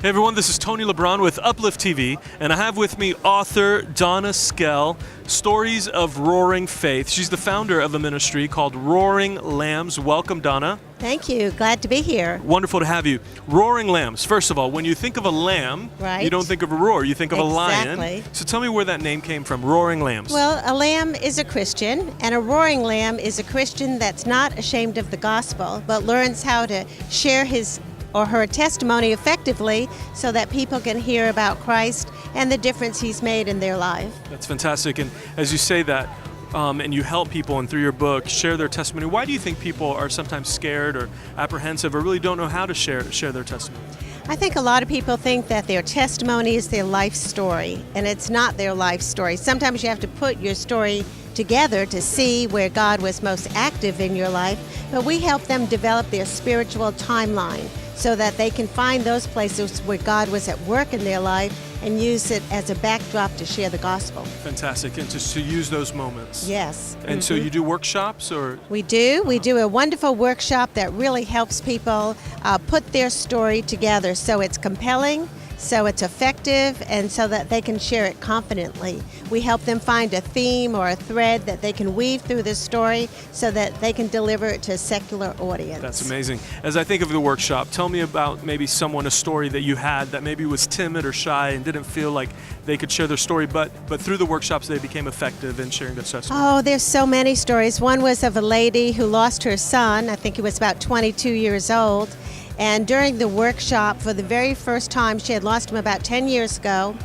Hey everyone, this is Tony LeBron with Upliftv, and I have with me author Donna Skell, Stories of Roaring Faith. She's the founder of a ministry called Roaring Lambs. Welcome, Donna. Thank you. Glad to be here. Wonderful to have you. Roaring Lambs. First of all, when you think of a lamb, you don't think of a roar, you think of a lion. So tell me where that name came from, Roaring Lambs. Well, a lamb is a Christian, and a roaring lamb is a Christian that's not ashamed of the gospel, but learns how to share his or her testimony effectively so that people can hear about Christ and the difference he's made in their life. That's fantastic. And as you say that, and you help people and through your book share their testimony, why do you think people are sometimes scared or apprehensive or really don't know how to share their testimony? I think a lot of people think that their testimony is their life story, and it's not their life story. Sometimes you have to put your story together to see where God was most active in your life, but we help them develop their spiritual timeline so that they can find those places where God was at work in their life and use it as a backdrop to share the gospel. Fantastic, and just to use those moments. Yes. And so you do workshops, or? We do a wonderful workshop that really helps people put their story together so it's compelling, so it's effective, and so that they can share it confidently. We help them find a theme or a thread that they can weave through the story so that they can deliver it to a secular audience. That's amazing. As I think of the workshop, tell me about maybe a story that you had that maybe was timid or shy and didn't feel like they could share their story, but through the workshops they became effective in sharing their testimony. Oh, there's so many stories. One was of a lady who lost her son. I think he was about 22 years old. And during the workshop, for the very first time, she had lost him about 10 years ago,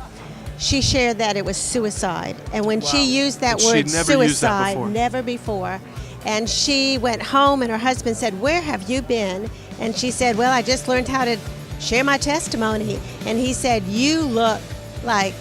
she shared that it was suicide. And when she used that word suicide, never before, and she went home and her husband said, "Where have you been?" And she said, "Well, I just learned how to share my testimony." And he said, "You look like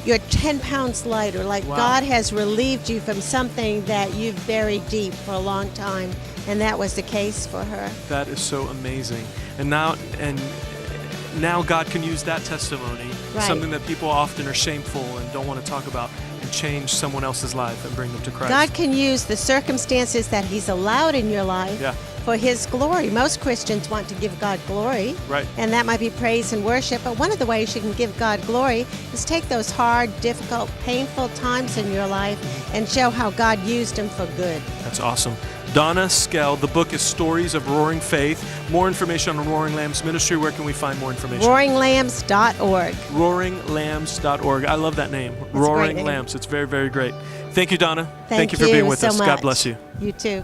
you're 10 pounds lighter, like God has relieved you from something that you've buried deep for a long time." And that was the case for her. That is so amazing. And now God can use that testimony, something that people often are shameful and don't want to talk about, and change someone else's life and bring them to Christ. God can use the circumstances that he's allowed in your life for his glory. Most Christians want to give God glory, and that might be praise and worship, but one of the ways you can give God glory is take those hard, difficult, painful times in your life and show how God used them for good. That's awesome. Donna Skell, the book is Stories of Roaring Faith. More information on Roaring Lambs Ministry. Where can we find more information? RoaringLambs.org. RoaringLambs.org. I love that name. It's Roaring Lambs. It's very, very great. Thank you, Donna. Thank you for being with so us. much. God bless you. You too.